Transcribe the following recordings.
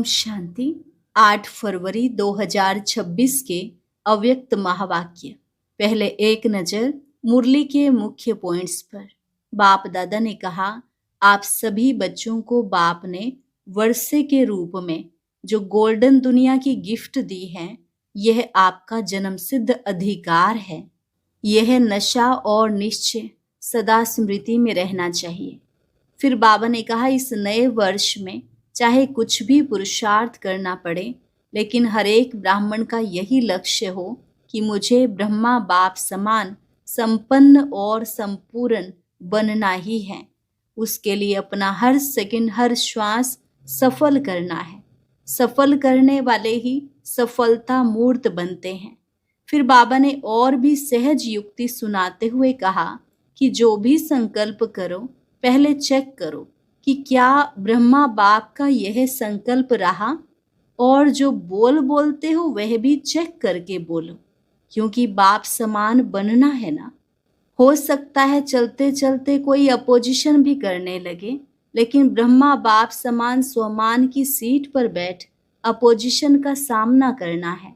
ओम शांति। 8 फरवरी 2026 के अव्यक्त महावाक्य। पहले एक नज़र मुरली के मुख्य पॉइंट्स पर। बाप दादा ने कहा, आप सभी बच्चों को बाप ने वर्षे के रूप में जो गोल्डन दुनिया की गिफ्ट दी है, यह आपका जन्मसिद्ध अधिकार है। यह नशा और निश्चय सदा स्मृति में रहना चाहिए। फिर बाबा ने कहा, इस नए वर्ष में चाहे कुछ भी पुरुषार्थ करना पड़े, लेकिन हर एक ब्राह्मण का यही लक्ष्य हो कि मुझे ब्रह्मा बाप समान संपन्न और संपूर्ण बनना ही है। उसके लिए अपना हर सेकंड, हर श्वास सफल करना है। सफल करने वाले ही सफलता मूर्त बनते हैं। फिर बाबा ने और भी सहज युक्ति सुनाते हुए कहा कि जो भी संकल्प करो, पहले चेक करो कि क्या ब्रह्मा बाप का यह संकल्प रहा, और जो बोलते हो वह भी चेक करके बोलो, क्योंकि बाप समान बनना है ना। हो सकता है चलते चलते कोई अपोजिशन भी करने लगे, लेकिन ब्रह्मा बाप समान स्वमान की सीट पर बैठ अपोजिशन का सामना करना है।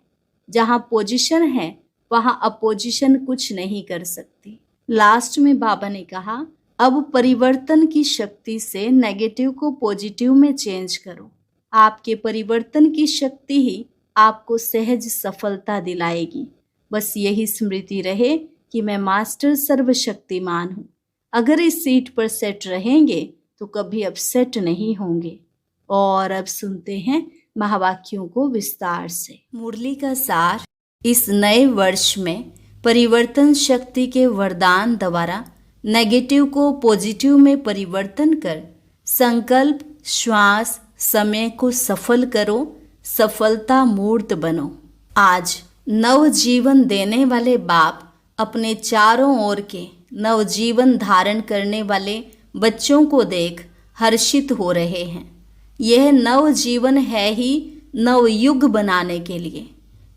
जहाँ पोजीशन है वहाँ अपोजिशन कुछ नहीं कर सकती। लास्ट में बाबा ने कहा, अब परिवर्तन की शक्ति से नेगेटिव को पॉजिटिव में चेंज करो। आपके परिवर्तन की शक्ति ही आपको सहज सफलता दिलाएगी। बस यही स्मृति रहे कि मैं मास्टर सर्वशक्तिमान हूँ। अगर इस सीट पर सेट रहेंगे तो कभी अपसेट नहीं होंगे। और अब सुनते हैं महावाक्यों को विस्तार से। मुरली का सार। इस नए वर्ष में परिवर्तन शक्ति के वरदान द्वारा नेगेटिव को पॉजिटिव में परिवर्तन कर संकल्प, श्वास, समय को सफल करो, सफलता मूर्त बनो। आज नव जीवन देने वाले बाप अपने चारों ओर के नव जीवन धारण करने वाले बच्चों को देख हर्षित हो रहे हैं। यह नव जीवन है ही नव युग बनाने के लिए।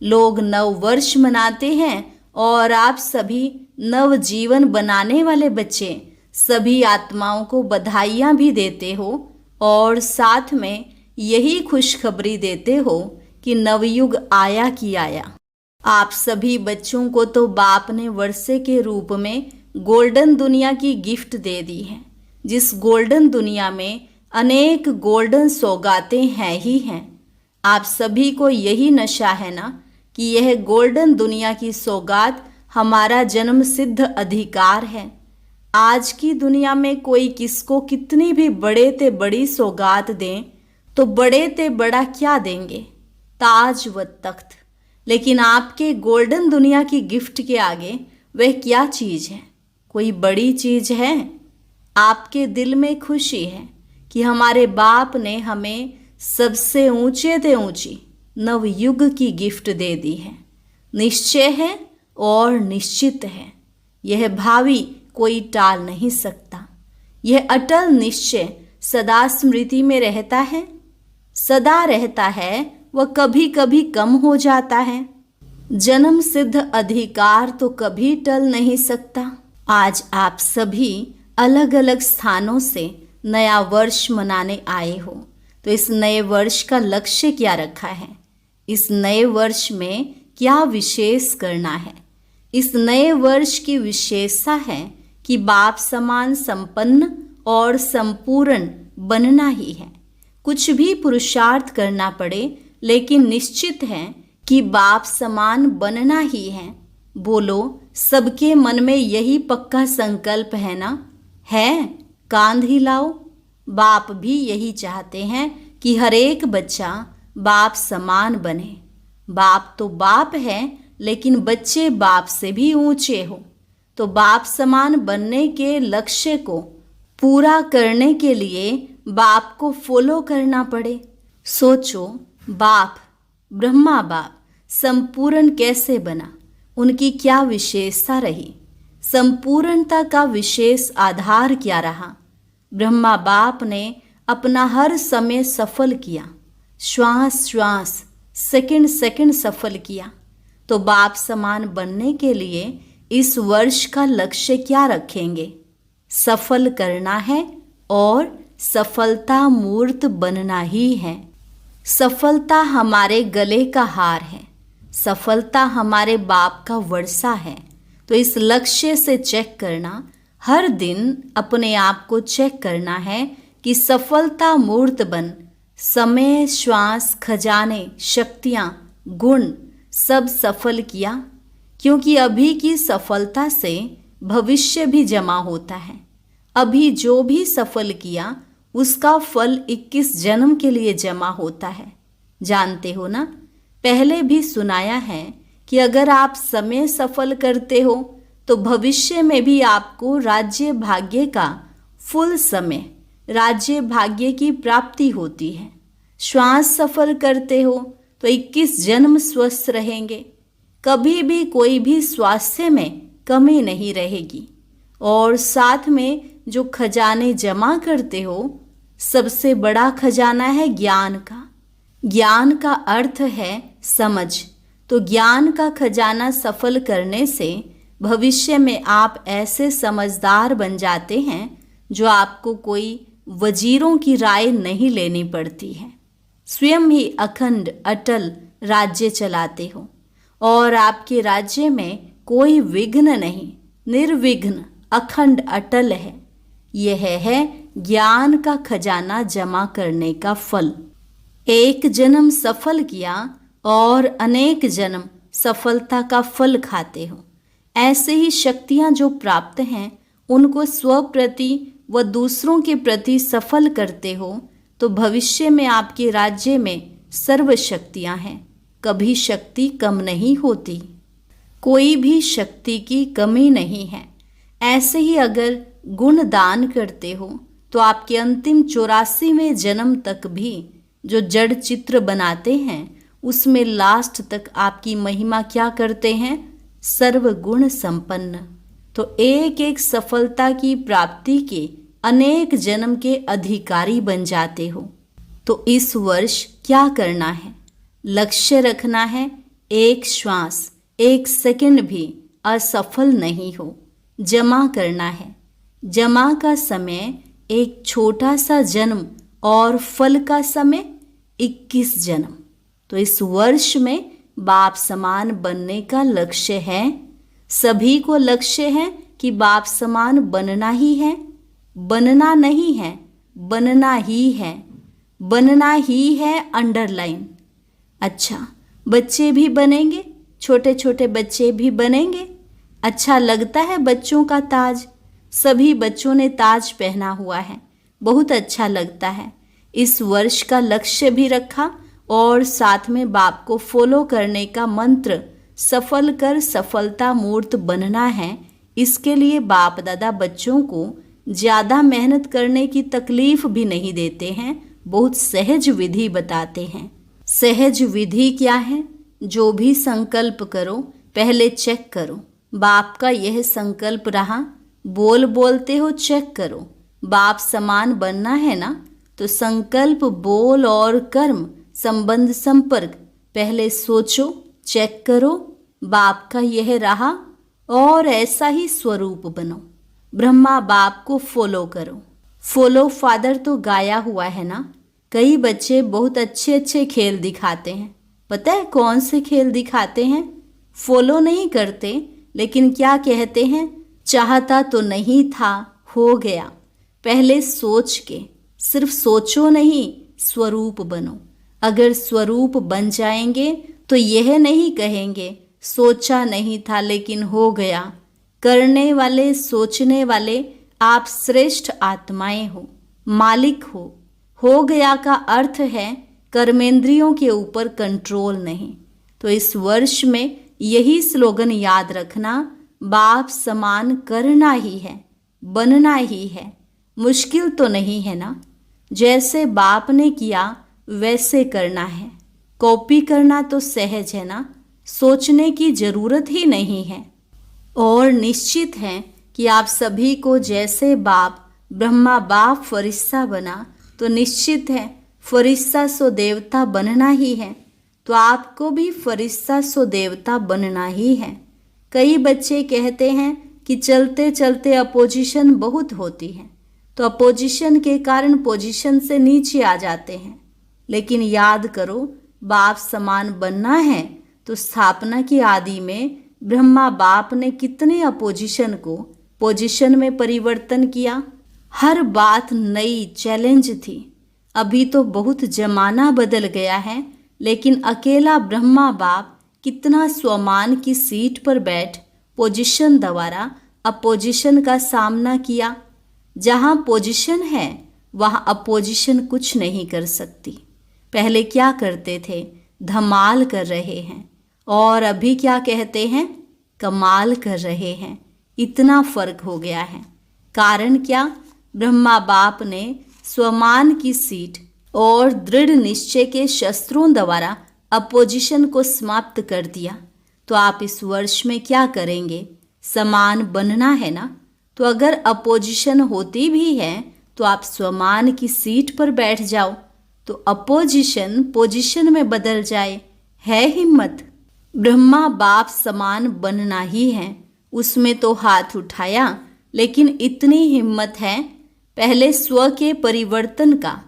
लोग नव वर्ष मनाते हैं और आप सभी नव जीवन बनाने वाले बच्चे सभी आत्माओं को बधाइयाँ भी देते हो और साथ में यही खुशखबरी देते हो कि नवयुग आया कि आया। आप सभी बच्चों को तो बाप ने वर्षे के रूप में गोल्डन दुनिया की गिफ्ट दे दी है। जिस गोल्डन दुनिया में अनेक गोल्डन सौगातें हैं ही हैं। आप सभी को यही नशा है ना कि यह गोल्डन दुनिया की सौगात हमारा जन्म सिद्ध अधिकार है। आज की दुनिया में कोई किसको कितनी भी बड़े ते बड़ी सौगात दें तो बड़े ते बड़ा क्या देंगे, ताज व तख्त। लेकिन आपके गोल्डन दुनिया की गिफ्ट के आगे वह क्या चीज़ है, कोई बड़ी चीज़ है। आपके दिल में खुशी है कि हमारे बाप ने हमें सबसे ऊंचे ते ऊंची नवयुग की गिफ्ट दे दी है। निश्चय है और निश्चित है। यह भावी कोई टाल नहीं सकता। यह अटल निश्चय सदा स्मृति में रहता है, सदा रहता है, वह कभी कभी कम हो जाता है। जन्म सिद्ध अधिकार तो कभी टल नहीं सकता। आज आप सभी अलग अलग स्थानों से नया वर्ष मनाने आए हो, तो इस नए वर्ष का लक्ष्य क्या रखा है? इस नए वर्ष में क्या विशेष करना है? इस नए वर्ष की विशेषता है कि बाप समान संपन्न और संपूर्ण बनना ही है। कुछ भी पुरुषार्थ करना पड़े, लेकिन निश्चित है कि बाप समान बनना ही है। बोलो, सबके मन में यही पक्का संकल्प है ना? है? कांध हिलाओ। बाप भी यही चाहते हैं कि हर एक बच्चा बाप समान बने। बाप तो बाप है, लेकिन बच्चे बाप से भी ऊंचे हो। तो बाप समान बनने के लक्ष्य को पूरा करने के लिए बाप को फॉलो करना पड़े। सोचो, बाप, ब्रह्मा बाप संपूर्ण कैसे बना? उनकी क्या विशेषता रही? संपूर्णता का विशेष आधार क्या रहा? ब्रह्मा बाप ने अपना हर समय सफल किया, श्वास श्वास, सेकंड सेकंड सफल किया। तो बाप समान बनने के लिए इस वर्ष का लक्ष्य क्या रखेंगे? सफल करना है और सफलता मूर्त बनना ही है। सफलता हमारे गले का हार है, सफलता हमारे बाप का वर्षा है। तो इस लक्ष्य से चेक करना, हर दिन अपने आप को चेक करना है कि सफलता मूर्त बन समय, श्वास, खजाने, शक्तियाँ, गुण सब सफल किया, क्योंकि अभी की सफलता से भविष्य भी जमा होता है। अभी जो भी सफल किया उसका फल 21 जन्म के लिए जमा होता है। जानते हो ना, पहले भी सुनाया है कि अगर आप समय सफल करते हो तो भविष्य में भी आपको राज्य भाग्य का फुल समय, राज्य भाग्य की प्राप्ति होती है। श्वास सफल करते हो तो 21 जन्म स्वस्थ रहेंगे, कभी भी कोई भी स्वास्थ्य में कमी नहीं रहेगी। और साथ में जो खजाने जमा करते हो, सबसे बड़ा खजाना है ज्ञान का। ज्ञान का अर्थ है समझ। तो ज्ञान का खजाना सफल करने से भविष्य में आप ऐसे समझदार बन जाते हैं जो आपको कोई वजीरों की राय नहीं लेनी पड़ती है। स्वयं ही अखंड अटल राज्य चलाते हो और आपके राज्य में कोई विघ्न नहीं, निर्विघ्न अखंड अटल है। यह है ज्ञान का खजाना जमा करने का फल। एक जन्म सफल किया और अनेक जन्म सफलता का फल खाते हो। ऐसे ही शक्तियाँ जो प्राप्त हैं उनको स्व प्रति व दूसरों के प्रति सफल करते हो तो भविष्य में आपके राज्य में सर्व शक्तियाँ हैं। कभी शक्ति कम नहीं होती, कोई भी शक्ति की कमी नहीं है। ऐसे ही अगर गुण दान करते हो तो आपके अंतिम 84वें जन्म तक भी जो जड़ चित्र बनाते हैं उसमें लास्ट तक आपकी महिमा क्या करते हैं? सर्व गुण संपन्न। तो एक एक सफलता की प्राप्ति के अनेक जन्म के अधिकारी बन जाते हो। तो इस वर्ष क्या करना है? लक्ष्य रखना है, एक श्वास, एक सेकंड भी असफल नहीं हो। जमा करना है। जमा का समय एक छोटा सा जन्म और फल का समय 21 जन्म। तो इस वर्ष में बाप समान बनने का लक्ष्य है। सभी को लक्ष्य है कि बाप समान बनना ही है, बनना नहीं है, बनना ही है। बनना ही है अंडरलाइन। अच्छा, बच्चे भी बनेंगे, छोटे छोटे बच्चे भी बनेंगे। अच्छा लगता है बच्चों का ताज, सभी बच्चों ने ताज पहना हुआ है, बहुत अच्छा लगता है। इस वर्ष का लक्ष्य भी रखा और साथ में बाप को फॉलो करने का मंत्र, सफल कर सफलता मूर्त बनना है। इसके लिए बाप दादा बच्चों को ज़्यादा मेहनत करने की तकलीफ भी नहीं देते हैं, बहुत सहज विधि बताते हैं। सहज विधि क्या है? जो भी संकल्प करो पहले चेक करो, बाप का यह संकल्प रहा, बोल बोलते हो चेक करो, बाप समान बनना है ना, तो संकल्प, बोल और कर्म, संबंध, संपर्क पहले सोचो, चेक करो, बाप का यह रहा और ऐसा ही स्वरूप बनो। ब्रह्मा बाप को फॉलो करो। फॉलो फादर तो गाया हुआ है ना। कई बच्चे बहुत अच्छे अच्छे खेल दिखाते हैं, पता है कौन से खेल दिखाते हैं? फॉलो नहीं करते, लेकिन क्या कहते हैं? चाहता तो नहीं था, हो गया। पहले सोच के, सिर्फ सोचो नहीं, स्वरूप बनो। अगर स्वरूप बन जाएंगे तो यह नहीं कहेंगे सोचा नहीं था लेकिन हो गया। करने वाले, सोचने वाले आप श्रेष्ठ आत्माएं हो, मालिक हो गया का अर्थ है कर्मेंद्रियों के ऊपर कंट्रोल नहीं। तो इस वर्ष में यही स्लोगन याद रखना, बाप समान करना ही है, बनना ही है। मुश्किल तो नहीं है ना, जैसे बाप ने किया वैसे करना है। कॉपी करना तो सहज है ना, सोचने की जरूरत ही नहीं है। और निश्चित है कि आप सभी को जैसे बाप ब्रह्मा बाप फरिश्ता बना, तो निश्चित है फरिश्ता सो देवता बनना ही है। तो आपको भी फरिश्ता सो देवता बनना ही है। कई बच्चे कहते हैं कि चलते चलते अपोजिशन बहुत होती है, तो अपोजिशन के कारण पोजीशन से नीचे आ जाते हैं। लेकिन याद करो, बाप समान बनना है तो स्थापना की आदि में ब्रह्मा बाप ने कितने अपोजिशन को पोजीशन में परिवर्तन किया। हर बात नई चैलेंज थी। अभी तो बहुत जमाना बदल गया है, लेकिन अकेला ब्रह्मा बाप कितना स्वमान की सीट पर बैठ पोजीशन द्वारा अपोजिशन का सामना किया। जहाँ पोजीशन है वहाँ अपोजिशन कुछ नहीं कर सकती। पहले क्या करते थे, धमाल कर रहे हैं, और अभी क्या कहते हैं, कमाल कर रहे हैं। इतना फर्क हो गया है। कारण क्या, ब्रह्मा बाप ने स्वमान की सीट और दृढ़ निश्चय के शस्त्रों द्वारा अपोजिशन को समाप्त कर दिया। तो आप इस वर्ष में क्या करेंगे, समान बनना है ना। तो अगर अपोजिशन होती भी है तो आप स्वमान की सीट पर बैठ जाओ, तो अपोजिशन पोजीशन में बदल जाए। है हिम्मत। ब्रह्मा बाप समान बनना ही है, उसमें तो हाथ उठाया, लेकिन इतनी हिम्मत है, पहले स्व के परिवर्तन का,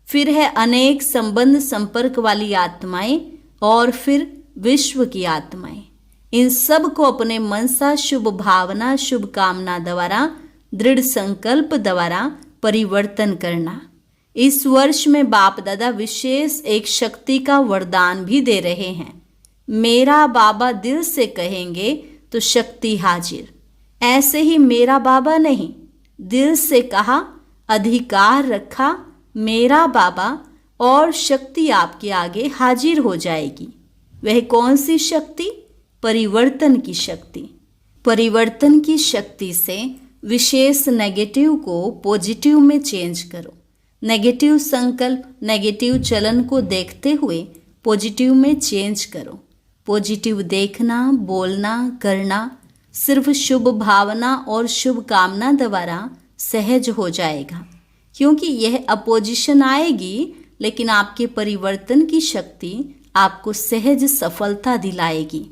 फिर है अनेक संबंध संपर्क वाली आत्माएं, और फिर विश्व की आत्माएं। इन सब को अपने मनसा शुभ भावना शुभ कामना द्वारा दृढ़ संकल्प द्वारा परिवर्तन करना। इस वर्ष में बाप दादा विशेष एक शक्ति का वरदान भी दे रहे हैं। मेरा बाबा दिल से कहेंगे तो शक्ति हाजिर। ऐसे ही मेरा बाबा नहीं, दिल से कहा, अधिकार रखा मेरा बाबा, और शक्ति आपके आगे हाजिर हो जाएगी। वह कौन सी शक्ति, परिवर्तन की शक्ति। परिवर्तन की शक्ति से विशेष नेगेटिव को पॉजिटिव में चेंज करो। नेगेटिव संकल्प नेगेटिव चलन को देखते हुए पॉजिटिव में चेंज करो। पॉजिटिव देखना, बोलना, करना सिर्फ शुभ भावना और शुभ कामना द्वारा सहज हो जाएगा, क्योंकि यह अपोजिशन आएगी, लेकिन आपके परिवर्तन की शक्ति आपको सहज सफलता दिलाएगी।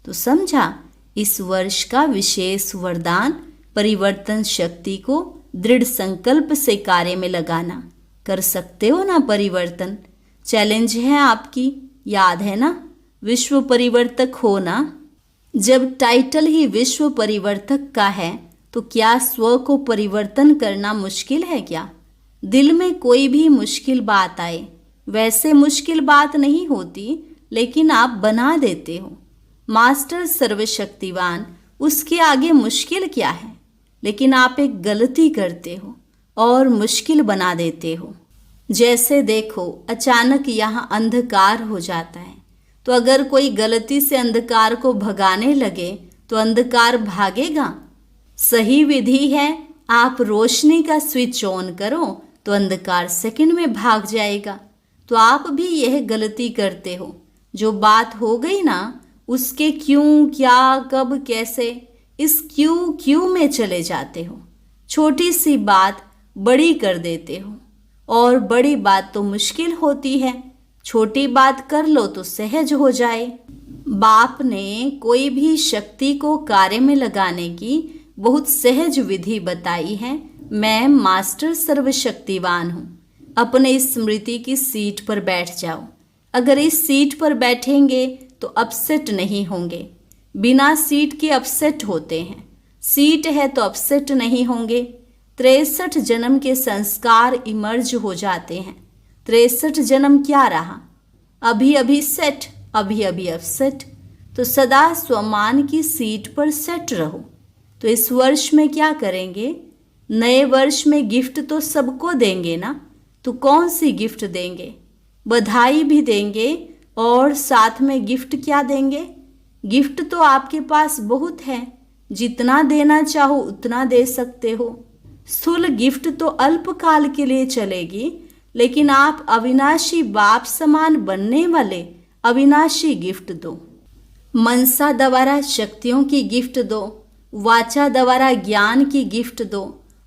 तो समझा, इस वर्ष का विशेष वरदान परिवर्तन शक्ति को दृढ़ संकल्प से कार्य में लगाना। कर सकते हो ना परिवर्तन। चैलेंज है आपकी, याद है ना, विश्व परिवर्तक हो ना। जब टाइटल ही विश्व परिवर्तक का है तो क्या स्व को परिवर्तन करना मुश्किल है क्या? दिल में कोई भी मुश्किल बात आए, वैसे मुश्किल बात नहीं होती, लेकिन आप बना देते हो। मास्टर सर्वशक्तिवान, उसके आगे मुश्किल क्या है, लेकिन आप एक गलती करते हो और मुश्किल बना देते हो। जैसे देखो, अचानक यहाँ अंधकार हो जाता है, तो अगर कोई गलती से अंधकार को भगाने लगे तो अंधकार भागेगा? सही विधि है, आप रोशनी का स्विच ऑन करो तो अंधकार सेकंड में भाग जाएगा। तो आप भी यह गलती करते हो। जो बात हो गई ना, उसके क्यों, क्या, कब, कैसे, इस क्यों में चले जाते हो। छोटी सी बात बड़ी कर देते हो, और बड़ी बात तो मुश्किल होती है, छोटी बात कर लो तो सहज हो जाए। बाप ने कोई भी शक्ति को कार्य में लगाने की बहुत सहज विधि बताई है। मैं मास्टर सर्वशक्तिवान हूँ। अपने स्मृति की सीट पर बैठ जाओ। अगर इस सीट पर बैठेंगे तो अपसेट नहीं होंगे। बिना सीट के अपसेट होते हैं, सीट है तो अपसेट नहीं होंगे। 63 जन्म के संस्कार इमर्ज हो जाते हैं। 63 जन्म क्या रहा, अभी अभी सेट, अभी अभी अपसेट। तो सदा स्वमान की सीट पर सेट रहो। तो इस वर्ष में क्या करेंगे, नए वर्ष में गिफ्ट तो सबको देंगे ना। तो कौन सी गिफ्ट देंगे? बधाई भी देंगे, और साथ में गिफ्ट क्या देंगे? गिफ्ट तो आपके पास बहुत है, जितना देना चाहो उतना दे सकते हो। स्थूल गिफ्ट तो अल्पकाल के लिए चलेगी, लेकिन आप अविनाशी बाप समान बनने वाले अविनाशी गिफ्ट दो। मनसा द्वारा शक्तियों की गिफ्ट दो, वाचा द्वारा ज्ञान की गिफ्ट दो,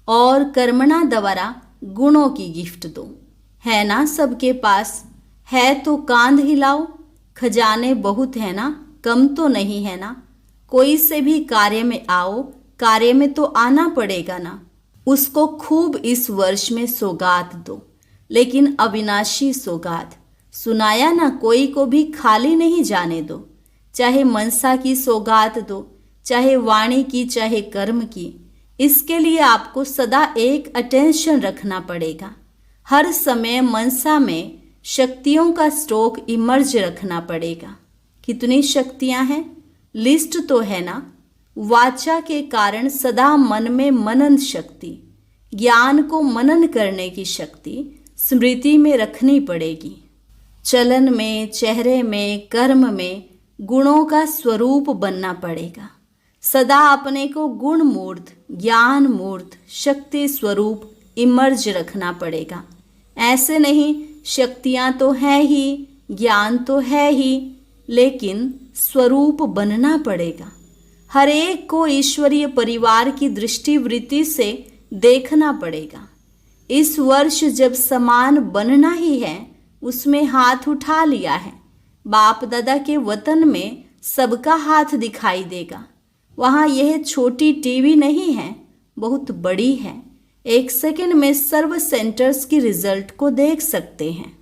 और कर्मणा द्वारा गुणों की गिफ्ट दो। है ना सबके पास? है तो कांध हिलाओ। खजाने बहुत है ना, कम तो नहीं है ना। कोई से भी कार्य में आओ, कार्य में तो आना पड़ेगा ना। उसको खूब इस वर्ष में सौगात दो, लेकिन अविनाशी सौगात। सुनाया ना कोई को भी खाली नहीं जाने दो, चाहे मनसा की सौगात दो, चाहे वाणी की, चाहे कर्म की। इसके लिए आपको सदा एक अटेंशन रखना पड़ेगा। हर समय मनसा में शक्तियों का स्टॉक इमर्ज रखना पड़ेगा। कितनी शक्तियां हैं, लिस्ट तो है ना। वाचा के कारण सदा मन में मनन शक्ति, ज्ञान को मनन करने की शक्ति स्मृति में रखनी पड़ेगी। चलन में, चेहरे में, कर्म में गुणों का स्वरूप बनना पड़ेगा। सदा अपने को गुण मूर्त, ज्ञान मूर्त, शक्ति स्वरूप इमर्ज रखना पड़ेगा। ऐसे नहीं शक्तियां तो है ही, ज्ञान तो है ही, लेकिन स्वरूप बनना पड़ेगा। हर एक को ईश्वरीय परिवार की दृष्टिवृत्ति से देखना पड़ेगा। इस वर्ष जब समान बनना ही है, उसमें हाथ उठा लिया है। बाप दादा के वतन में सबका हाथ दिखाई देगा। वहाँ यह छोटी टीवी नहीं है, बहुत बड़ी है। 1 सेकंड में सर्व सेंटर्स की रिजल्ट को देख सकते हैं।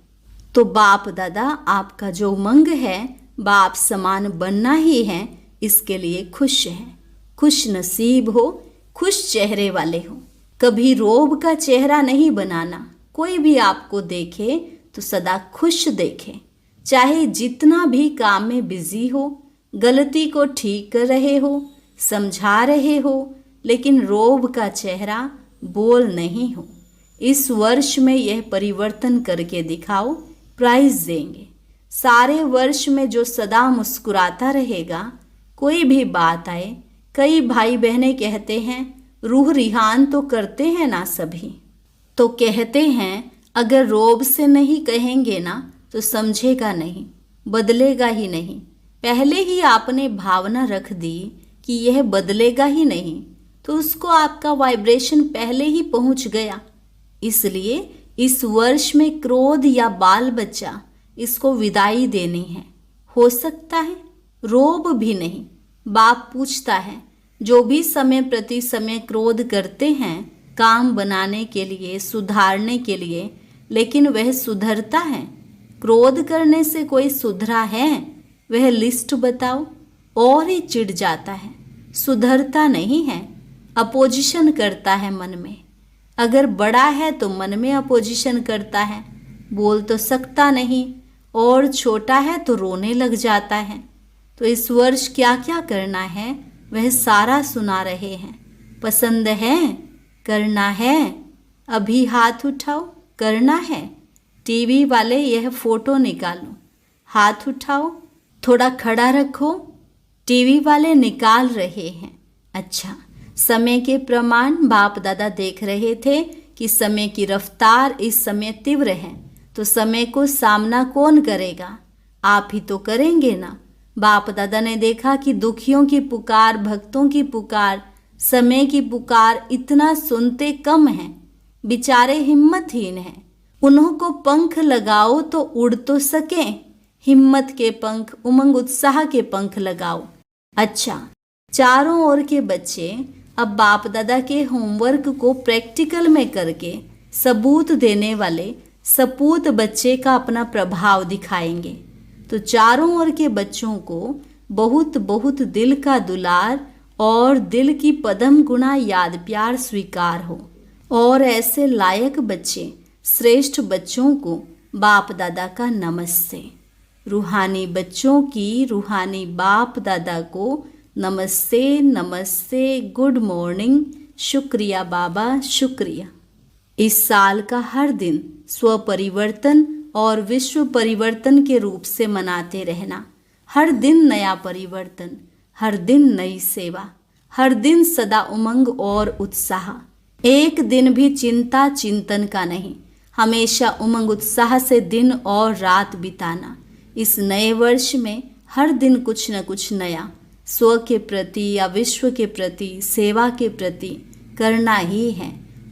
तो बाप दादा आपका जो उमंग है, बाप समान बनना ही है, इसके लिए खुश है। खुश नसीब हो, खुश चेहरे वाले हो। कभी रोब का चेहरा नहीं बनाना। कोई भी आपको देखे तो सदा खुश देखे। चाहे जितना भी काम में बिजी हो, गलती को ठीक कर रहे हो, समझा रहे हो, लेकिन रोब का चेहरा बोल नहीं हो। इस वर्ष में यह परिवर्तन करके दिखाओ, प्राइज देंगे। सारे वर्ष में जो सदा मुस्कुराता रहेगा, कोई भी बात आए। कई भाई बहनें कहते हैं रूह रिहान तो करते हैं ना सभी, तो कहते हैं अगर रोब से नहीं कहेंगे ना तो समझेगा नहीं, बदलेगा ही नहीं। पहले ही आपने भावना रख दी कि यह बदलेगा ही नहीं, तो उसको आपका वाइब्रेशन पहले ही पहुंच गया। इसलिए इस वर्ष में क्रोध या बाल बच्चा, इसको विदाई देनी है। हो सकता है रोब भी नहीं। बाप पूछता है, जो भी समय प्रति समय क्रोध करते हैं काम बनाने के लिए, सुधारने के लिए, लेकिन वह सुधरता है? क्रोध करने से कोई सुधरा है? वह लिस्ट बताओ। और ही चिढ़ जाता है, सुधरता नहीं है, अपोजिशन करता है मन में। अगर बड़ा है तो मन में अपोजिशन करता है, बोल तो सकता नहीं, और छोटा है तो रोने लग जाता है। तो इस वर्ष क्या क्या करना है वह सारा सुना रहे हैं। पसंद है, करना है, अभी हाथ उठाओ, करना है। टीवी वाले यह फोटो निकालो, हाथ उठाओ, थोड़ा खड़ा रखो। टीवी वाले निकाल रहे हैं। अच्छा, समय के प्रमाण बाप दादा देख रहे थे कि समय की रफ्तार इस समय तीव्र है, तो समय को सामना कौन करेगा? आप ही तो करेंगे ना। बाप दादा ने देखा कि दुखियों की पुकार, भक्तों की पुकार, समय की पुकार इतना सुनते कम हैं, बेचारे हिम्मतहीन हैं। उन्हों को पंख लगाओ तो उड़ तो सकें। हिम्मत के पंख, उमंग उत्साह के पंख लगाओ। अच्छा, चारों ओर के बच्चे अब बाप दादा के होमवर्क को प्रैक्टिकल में करके सबूत देने वाले सपूत बच्चे का अपना प्रभाव दिखाएंगे। तो चारों ओर के बच्चों को बहुत बहुत दिल का दुलार और दिल की पदम गुणा याद प्यार स्वीकार हो। और ऐसे लायक बच्चे, श्रेष्ठ बच्चों को बाप दादा का नमस्ते। रूहानी बच्चों की रूहानी बाप दादा को नमस्ते, नमस्ते, गुड मॉर्निंग, शुक्रिया बाबा, शुक्रिया। इस साल का हर दिन स्व परिवर्तन और विश्व परिवर्तन के रूप से मनाते रहना। हर दिन नया परिवर्तन, हर दिन नई सेवा, हर दिन सदा उमंग और उत्साह। एक दिन भी चिंता चिंतन का नहीं, हमेशा उमंग उत्साह से दिन और रात बिताना। इस नए वर्ष में हर दिन कुछ न कुछ नया स्व के प्रति या विश्व के प्रति, सेवा के प्रति करना ही है।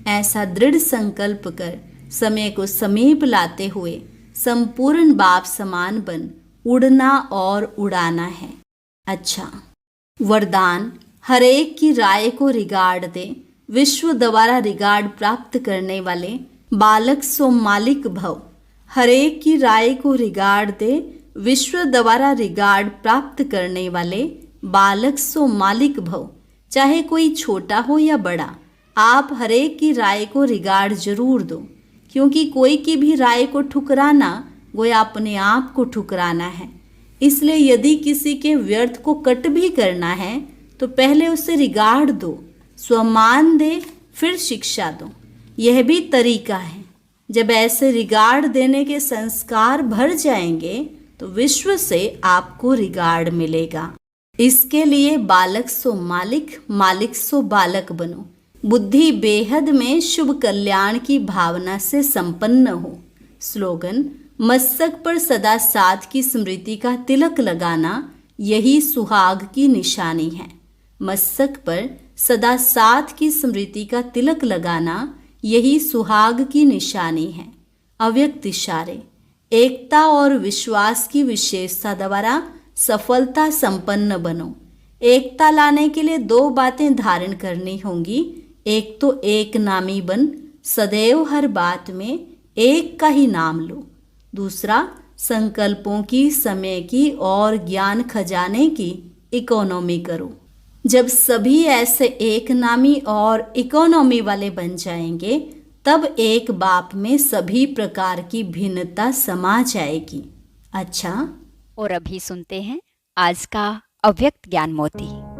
ऐसा दृढ़ संकल्प कर समय को समीप लाते हुए संपूर्ण बाप समान बन उड़ना और उड़ाना है। अच्छा, वरदान, हर एक की राय को रिगार्ड दे। विश्व द्वारा रिगार्ड प्राप्त करने वाले बालक सो मालिक भव। हरेक की राय को रिगार्ड दे, विश्व द्वारा रिगार्ड प्राप्त करने वाले बालक सो मालिक भव। चाहे कोई छोटा हो या बड़ा, आप हरेक की राय को रिगार्ड जरूर दो, क्योंकि कोई की भी राय को ठुकराना गोया अपने आप को ठुकराना है। इसलिए यदि किसी के व्यर्थ को कट भी करना है तो पहले उसे रिगार्ड दो, सम्मान दे, फिर शिक्षा दो। यह भी तरीका है। जब ऐसे रिगार्ड देने के संस्कार भर जाएंगे तो विश्व से आपको रिगार्ड मिलेगा। इसके लिए बालक सो मालिक, मालिक सो बालक बनो। बुद्धि बेहद में शुभ कल्याण की भावना से संपन्न हो। स्लोगन: मस्तक पर सदा साथ की स्मृति का तिलक लगाना यही सुहाग की निशानी है। मस्तक पर सदा साथ की स्मृति का तिलक लगाना यही सुहाग की निशानी है। अव्यक्त इशारे: एकता और विश्वास की विशेषता द्वारा सफलता संपन्न बनो। एकता लाने के लिए दो बातें धारण करनी होंगी। एक तो एक नामी बन, सदैव हर बात में एक का ही नाम लो। दूसरा, संकल्पों की, समय की और ज्ञान खजाने की इकोनॉमी करो। जब सभी ऐसे एक नामी और इकोनॉमी वाले बन जाएंगे तब एक बाप में सभी प्रकार की भिन्नता समा जाएगी। अच्छा, और अभी सुनते हैं आज का अव्यक्त ज्ञान मोती।